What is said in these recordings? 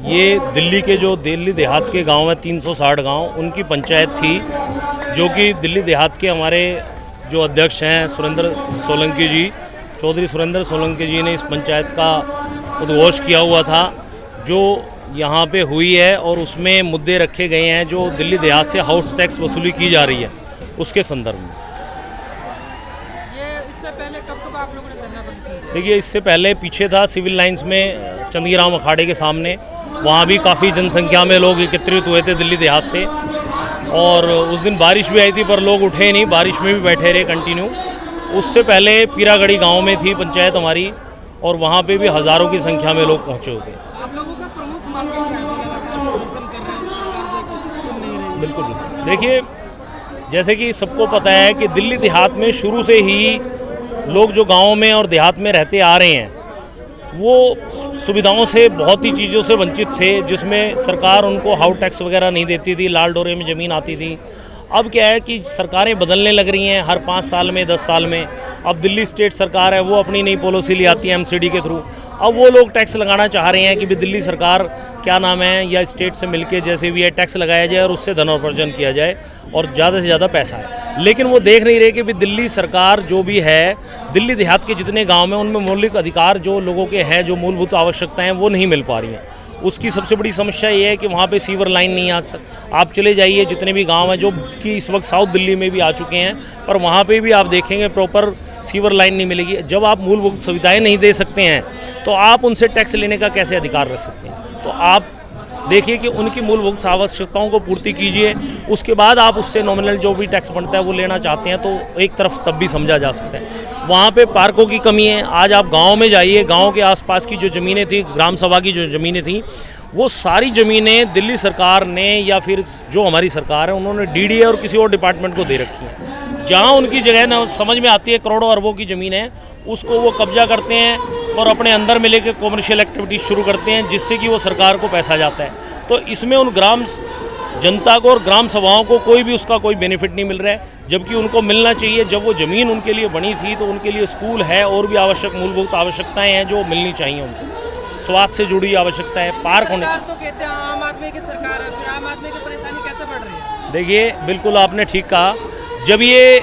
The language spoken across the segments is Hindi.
ये दिल्ली के जो दिल्ली देहात के गांव हैं 360 गांव, उनकी पंचायत थी, जो कि दिल्ली देहात के हमारे जो अध्यक्ष हैं सुरेंद्र सोलंकी जी, चौधरी सुरेंद्र सोलंकी जी ने इस पंचायत का उद्घोष किया हुआ था, जो यहाँ पे हुई है। और उसमें मुद्दे रखे गए हैं जो दिल्ली देहात से हाउस टैक्स वसूली की जा रही है उसके संदर्भ में। इससे पहले कब आप लोगों ने धरना प्रदर्शन किया? देखिए, इससे पहले पीछे था सिविल लाइंस में चंदीराम अखाड़े के सामने, वहाँ भी काफ़ी जनसंख्या में लोग एकत्रित हुए थे दिल्ली देहात से। और उस दिन बारिश भी आई थी पर लोग उठे नहीं, बारिश में भी बैठे रहे कंटिन्यू। उससे पहले पीरागढ़ी गांव में थी पंचायत हमारी, और वहाँ पे भी हज़ारों की संख्या में लोग पहुँचे हुए थे। सब लोगों का प्रमुख मांग क्या है? बिल्कुल, देखिए, जैसे कि सबको पता है कि दिल्ली देहात में शुरू से ही लोग जो गाँव में और देहात में रहते आ रहे हैं, वो सुविधाओं से, बहुत ही चीज़ों से वंचित थे, जिसमें सरकार उनको हाउस टैक्स वगैरह नहीं देती थी, लाल डोरे में ज़मीन आती थी। अब क्या है कि सरकारें बदलने लग रही हैं हर 5 साल में, 10 साल में। अब दिल्ली स्टेट सरकार है, वो अपनी नई पॉलिसी ले आती है एमसीडी के थ्रू। अब वो लोग टैक्स लगाना चाह रहे हैं कि भी दिल्ली सरकार क्या नाम है या स्टेट से मिलके जैसे भी है टैक्स लगाया जाए और उससे धनोपार्जन किया जाए और ज़्यादा से ज़्यादा पैसा है। लेकिन वो देख नहीं रहे कि भी दिल्ली सरकार जो भी है, दिल्ली देहात के जितने गाँव हैं उनमें मौलिक अधिकार जो लोगों के हैं, जो मूलभूत आवश्यकताएँ वो नहीं मिल पा रही हैं। उसकी सबसे बड़ी समस्या ये है कि वहाँ पे सीवर लाइन नहीं है आज तक। आप चले जाइए जितने भी गांव हैं, जो कि इस वक्त साउथ दिल्ली में भी आ चुके हैं, पर वहाँ पे भी आप देखेंगे प्रॉपर सीवर लाइन नहीं मिलेगी। जब आप मूलभूत सुविधाएं नहीं दे सकते हैं तो आप उनसे टैक्स लेने का कैसे अधिकार रख सकते हैं? तो आप देखिए कि उनकी मूलभूत आवश्यकताओं को पूर्ति कीजिए, उसके बाद आप उससे नॉमिनल जो भी टैक्स बनता है वो लेना चाहते हैं तो एक तरफ तब भी समझा जा सकता है। वहाँ पे पार्कों की कमी है। आज आप गांव में जाइए, गांव के आसपास की जो ज़मीनें थी, ग्राम सभा की जो ज़मीनें थी, वो सारी ज़मीनें दिल्ली सरकार ने या फिर जो हमारी सरकार है उन्होंने डीडीए और किसी और डिपार्टमेंट को दे रखी है। जहाँ उनकी जगह ना समझ में आती है, करोड़ों अरबों की ज़मीन है, उसको वो कब्जा करते हैं और अपने अंदर में लेकर कॉमर्शियल एक्टिविटीज़ शुरू करते हैं, जिससे कि वो सरकार को पैसा जाता है। तो इसमें उन ग्राम जनता को और ग्राम सभाओं को कोई भी उसका कोई बेनिफिट नहीं मिल रहा है, जबकि उनको मिलना चाहिए। जब वो ज़मीन उनके लिए बनी थी तो उनके लिए स्कूल है और भी आवश्यक मूलभूत आवश्यकताएं हैं जो मिलनी चाहिए उनको। स्वास्थ्य से जुड़ी आवश्यकता है, पार्क होने चाहिए। तो कहते हैं आम आदमी की सरकार है, फिर आम आदमी की परेशानी कैसे बढ़ रही है? देखिए, बिल्कुल आपने ठीक कहा। जब ये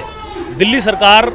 दिल्ली सरकार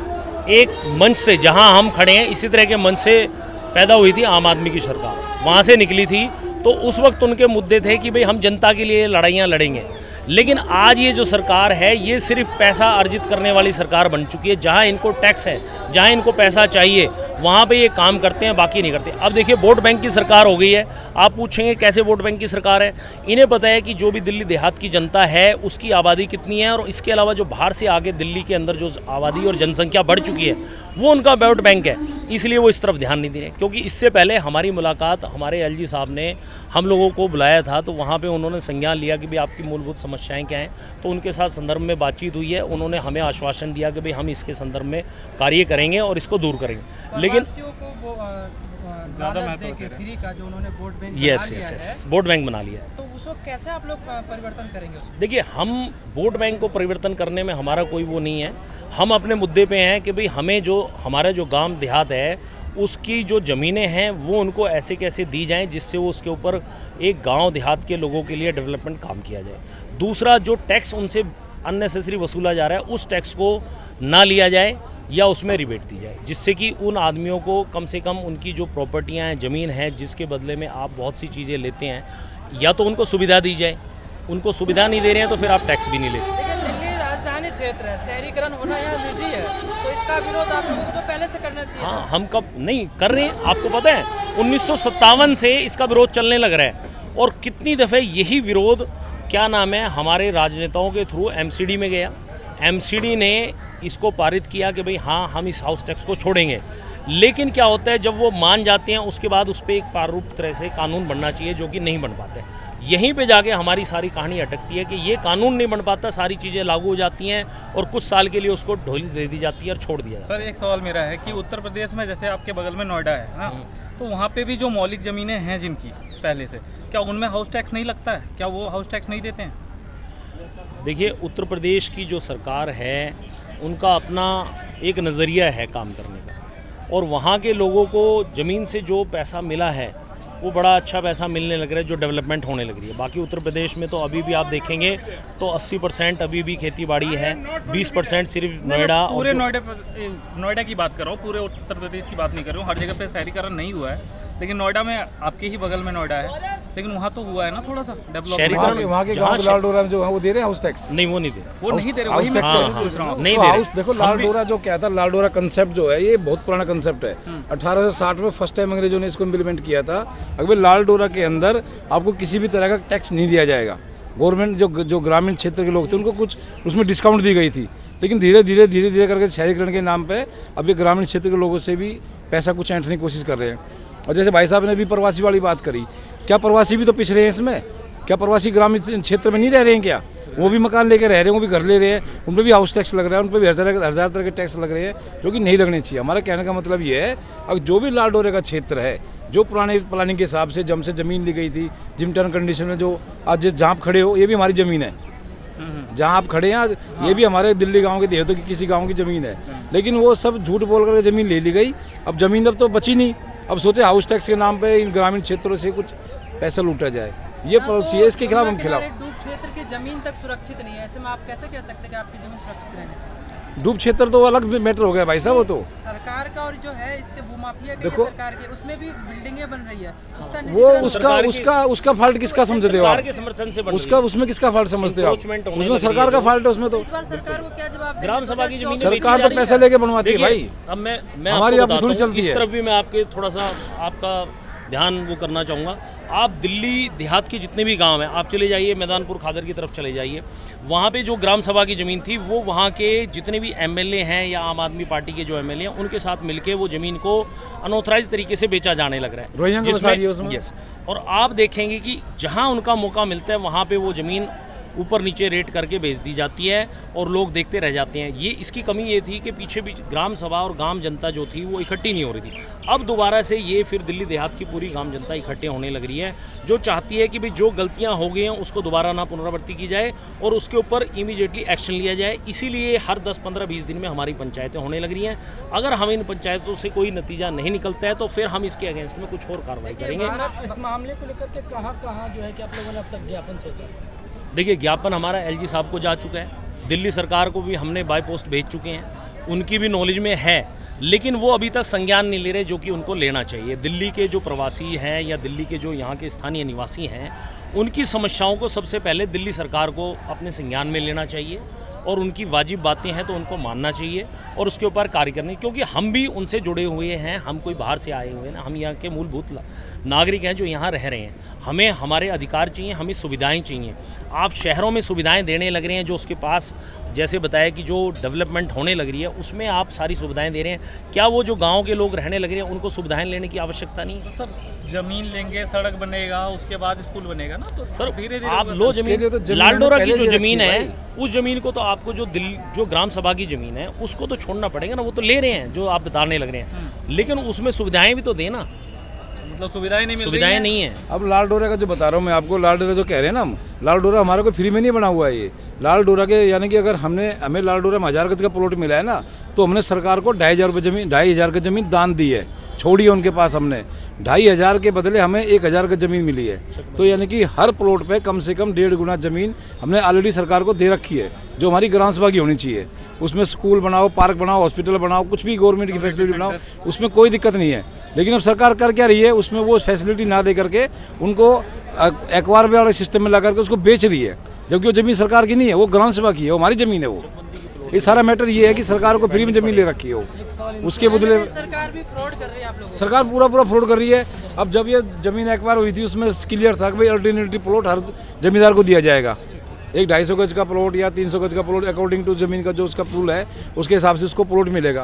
एक मंच से, जहां हम खड़े हैं इसी तरह के मंच से पैदा हुई थी आम आदमी की सरकार, वहां से निकली थी, तो उस वक्त उनके मुद्दे थे कि भाई हम जनता के लिए लड़ाइयाँ लड़ेंगे। लेकिन आज ये जो सरकार है ये सिर्फ पैसा अर्जित करने वाली सरकार बन चुकी है। जहाँ इनको टैक्स है, जहाँ इनको पैसा चाहिए, वहाँ पे ये काम करते हैं, बाकी नहीं करते। अब देखिए, वोट बैंक की सरकार हो गई है। आप पूछेंगे कैसे वोट बैंक की सरकार है? इन्हें पता है कि जो भी दिल्ली देहात की जनता है उसकी आबादी कितनी है, और इसके अलावा जो बाहर से आगे दिल्ली के अंदर जो आबादी और जनसंख्या बढ़ चुकी है वो उनका वोट बैंक है, इसलिए वो इस तरफ ध्यान नहीं दे रहे। क्योंकि इससे पहले हमारी मुलाकात हमारे एलजी साहब ने हम लोगों को बुलाया था, तो वहाँ पर उन्होंने संज्ञान लिया कि भाई आपकी मूलभूत समस्याएं क्या हैं। तो उनके साथ संदर्भ में बातचीत हुई है, उन्होंने हमें आश्वासन दिया कि भाई हम इसके संदर्भ में कार्य करेंगे और इसको दूर करेंगे। लेकिन फ्री का जो उन्होंने vote bank yes vote bank बना लिया, तो उसको कैसे आप लोग परिवर्तन करेंगे? देखिए, हम वोट बैंक को परिवर्तन करने में हमारा कोई वो नहीं है। हम अपने मुद्दे पे हैं कि भाई हमें जो हमारा जो गांव देहात है उसकी जो ज़मीनें हैं वो उनको ऐसे कैसे दी जाएं जिससे वो उसके ऊपर एक गांव देहात के लोगों के लिए डेवलपमेंट काम किया जाए। दूसरा, जो टैक्स उनसे अननेसेसरी वसूला जा रहा है उस टैक्स को ना लिया जाए या उसमें रिबेट दी जाए, जिससे कि उन आदमियों को कम से कम उनकी जो प्रॉपर्टियां हैं, ज़मीन है, जिसके बदले में आप बहुत सी चीज़ें लेते हैं, या तो उनको सुविधा दी जाए। उनको सुविधा नहीं दे रहे हैं तो फिर आप टैक्स भी नहीं ले सकते। लेकिन दिल्ली राजधानी क्षेत्र है, शहरीकरण होना यहाँ निजी है, तो इसका विरोध आप लोगों को तो पहले से करना चाहिए। हाँ, हम कब नहीं कर रहे हैं, आपको पता है 1957 से इसका विरोध चलने लग रहा है, और कितनी दफ़े यही विरोध क्या नाम है हमारे राजनेताओं के थ्रू एमसीडी में गया। एमसीडी ने इसको पारित किया कि भाई हाँ, हम इस हाउस टैक्स को छोड़ेंगे। लेकिन क्या होता है, जब वो मान जाते हैं उसके बाद उस पर एक प्रारूप तरह से कानून बनना चाहिए, जो कि नहीं बन पाता है। यहीं पे जाके हमारी सारी कहानी अटकती है कि ये कानून नहीं बन पाता, सारी चीज़ें लागू हो जाती हैं और कुछ साल के लिए उसको ढोल दे दी जाती है और छोड़ दिया जाता है। सर, एक सवाल मेरा है कि उत्तर प्रदेश में जैसे आपके बगल में नोएडा है ना, तो वहाँ पे भी जो मौलिक ज़मीनें हैं जिनकी पहले से, क्या उनमें हाउस टैक्स नहीं लगता है? क्या वो हाउस टैक्स नहीं देते हैं? देखिए, उत्तर प्रदेश की जो सरकार है उनका अपना एक नज़रिया है काम करने का, और वहाँ के लोगों को ज़मीन से जो पैसा मिला है वो बड़ा अच्छा पैसा मिलने लग रहा है, जो डेवलपमेंट होने लग रही है। बाकी उत्तर प्रदेश में तो अभी भी आप देखेंगे तो 80% अभी भी खेती बाड़ी है, 20% सिर्फ नोएडा। पूरे नोएडा की बात कर रहा हूँ, पूरे उत्तर प्रदेश की बात नहीं कर रहा हूँ। हर जगह पे शहरीकरण नहीं हुआ है, लेकिन नोएडा में आपके ही बगल में नोएडा है, लेकिन वहाँ तो हुआ है ना थोड़ा सा डेवलपमेंट। वहाँ के गाँव लाल डोरा जो है वो दे रहे हैं हाउस टैक्स। नहीं, वो नहीं दे रहे, वो नहीं दे रहे, हाउस वही मैं टैक्स पूछ रहा हूँ। नहीं दे रहे। देखो लाल डोरा जो क्या था, लाल डोरा कंसेप्ट जो है ये बहुत पुराना कंसेप्ट है। 1860 में फर्स्ट टाइम अंग्रेजों ने इसको इम्प्लीमेंट किया था। अगर लाल डोरा के अंदर आपको किसी भी तरह का टैक्स नहीं दिया जाएगा। गवर्नमेंट जो ग्रामीण क्षेत्र के लोग थे उनको कुछ उसमें डिस्काउंट दी गई थी, लेकिन धीरे धीरे करके शहरीकरण के नाम पे अब ये ग्रामीण क्षेत्र के लोगों से भी पैसा कुछ ऐंठने की कोशिश कर रहे हैं। और जैसे भाई साहब ने भी प्रवासी वाली बात करी, क्या प्रवासी भी तो पिछड़े हैं इसमें? क्या प्रवासी ग्रामीण क्षेत्र में नहीं रह रहे हैं क्या? वो भी मकान लेके रह रहे हैं, वो भी घर ले रहे हैं, उन पर भी हाउस टैक्स लग रहा है, उन पर भी हजार तरह के टैक्स लग रहे हैं, जो कि नहीं लगने चाहिए। हमारा कहने का मतलब ये है, अब जो भी लाल डोरे का क्षेत्र है, जो पुराने प्लानिंग के हिसाब से जब से ज़मीन ली गई थी, जिम टर्न कंडीशन में, जो आज जहाँ आप खड़े हो ये भी हमारी ज़मीन है। जहाँ आप खड़े हैं आज ये भी हमारे दिल्ली गांव के देहतों की किसी गांव की ज़मीन है, लेकिन वो सब झूठ बोल कर ज़मीन ले ली गई। अब ज़मीन अब तो बची नहीं। अब सोचे हाउस टैक्स के नाम पे इन ग्रामीण क्षेत्रों से कुछ पैसा लूटा जाए, ये पॉलिसी है, इसके खिलाफ हम खिलाफ। डूब क्षेत्र की जमीन तक सुरक्षित नहीं है, ऐसे में आप कैसे कह सकते हैं कि आपकी जमीन सुरक्षित रहने? डूब क्षेत्र तो अलग मैटर हो गया भाई साहब। वो तो सरकार का और जो है इसके भूमाफिया के देखो, सरकार के, उसमें भी बिल्डिंगें बन रही है, उसका वो उसका फॉल्ट किसका समझते हो आप? के समर्थन से उसका उसमें किसका फॉल्ट समझते हो आप? उसमें सरकार का फॉल्ट है उसमें तो। इस बार सरकार को क्या जवाब ग्राम सभा की जमीन सरकार तो पैसा लेके बनवाती है भाई। अब मैं हमारी आपको आपकी थोड़ी बताता हूं, चलती इस है। तरफ भी मैं आपके थोड़ा सा आपका ध्यान वो करना चाहूँगा। आप दिल्ली देहात के जितने भी गांव हैं, आप चले जाइए मैदानपुर खादर की तरफ चले जाइए, वहाँ पे जो ग्राम सभा की ज़मीन थी वो वहाँ के जितने भी एमएलए हैं या आम आदमी पार्टी के जो एमएलए हैं उनके साथ मिलके वो ज़मीन को अनऑथराइज तरीके से बेचा जाने लग रहा है। यस, और आप देखेंगे कि जहाँ उनका मौका मिलता है वहाँ पे वो ज़मीन ऊपर नीचे रेट करके बेच दी जाती है और लोग देखते रह जाते हैं। ये इसकी कमी ये थी कि पीछे भी ग्राम सभा और गांव जनता जो थी वो इकट्ठी नहीं हो रही थी। अब दोबारा से ये फिर दिल्ली देहात की पूरी गांव जनता इकट्ठे होने लग रही है, जो चाहती है कि भाई जो गलतियां हो गई हैं उसको दोबारा ना पुनरावृत्ति की जाए और उसके ऊपर इमीडिएटली एक्शन लिया जाए। इसीलिए हर 10, 15, 20 दिन में हमारी पंचायतें होने लग रही हैं। अगर हम इन पंचायतों से कोई नतीजा नहीं निकलता है तो फिर हम इसके अगेंस्ट में कुछ और कार्रवाई करेंगे। इस मामले को लेकर के कहाँ जो है कि आप लोगों ने अब तक ज्ञापन सौंपा? देखिए, ज्ञापन हमारा एलजी साहब को जा चुका है, दिल्ली सरकार को भी हमने बाय पोस्ट भेज चुके हैं, उनकी भी नॉलेज में है, लेकिन वो अभी तक संज्ञान नहीं ले रहे जो कि उनको लेना चाहिए। दिल्ली के जो प्रवासी हैं या दिल्ली के जो यहाँ के स्थानीय निवासी हैं, उनकी समस्याओं को सबसे पहले दिल्ली सरकार को अपने संज्ञान में लेना चाहिए और उनकी वाजिब बातें हैं तो उनको मानना चाहिए और उसके ऊपर कार्य करने, क्योंकि हम भी उनसे जुड़े हुए हैं। हम कोई बाहर से आए हुए हैं ना, हम यहाँ के मूलभूत नागरिक हैं जो यहाँ रह रहे हैं। हमें हमारे अधिकार चाहिए, हमें सुविधाएं चाहिए। आप शहरों में सुविधाएं देने लग रहे हैं, जो उसके पास जैसे बताया कि जो डेवलपमेंट होने लग रही है उसमें आप सारी सुविधाएं दे रहे हैं। क्या वो जो गांव के लोग रहने लग रहे हैं उनको सुविधाएं लेने की आवश्यकता नहीं है? तो सर जमीन लेंगे, सड़क बनेगा, उसके बाद स्कूल बनेगा ना, तो सर धीरे धीरे आप लो लिए तो जमीन, जमीन लाल डोरा की पहले जो दे जमीन रखी है है उस जमीन को तो आपको जो ग्राम सभा की जमीन है उसको तो छोड़ना पड़ेगा ना। वो तो ले रहे हैं जो आप बताने लग रहे हैं, लेकिन उसमें सुविधाएं भी तो देना। मतलब सुविधाएं नहीं मिल रही सुविधाएं हैं। नहीं है। अब लाल डोरा का जो बता रहा हूँ मैं आपको, लाल डोरा जो कह रहे हैं ना हम, लाल डोरा हमारा कोई फ्री में नहीं बना हुआ है। ये लाल डोरा के यानी कि अगर हमें लाल डोरा में 1000 गज का प्लॉट मिला है ना, तो हमने सरकार को 2,500 की जमीन दान दी है, छोड़ी है उनके पास। हमने 2,500 के बदले हमें 1,000 की जमीन मिली है। तो यानी कि हर प्लॉट पे कम से कम 1.5 गुना जमीन हमने ऑलरेडी सरकार को दे रखी है, जो हमारी ग्राम सभा की होनी चाहिए। उसमें स्कूल बनाओ, पार्क बनाओ, हॉस्पिटल बनाओ, कुछ भी गवर्नमेंट की फैसिलिटी बनाओ, उसमें कोई दिक्कत नहीं है। लेकिन अब सरकार कर क्या रही है, उसमें वो फैसिलिटी ना दे करके उनको एक्वायर वाले सिस्टम में ला करके उसको बेच रही है, जबकि वो जमीन सरकार की नहीं है, वो ग्राम सभा की है, वो हमारी ज़मीन है। वो ये सारा मैटर ये है कि सरकार को फ्री में जमीन ले रखी है, वो उसके बदले सरकार भी फ्रॉड कर रही है आप लोगों को। सरकार पूरा फ्रॉड कर रही है। अब जब ये जमीन एक्वायर हुई थी उसमें क्लियर था कि भाई अल्टरनेटिव प्लॉट हर जमींदार को दिया जाएगा। एक 250 गज का प्लॉट या 300 गज का प्लॉट अकॉर्डिंग टू जमीन का जो उसका पूल है उसके हिसाब से उसको प्लॉट मिलेगा।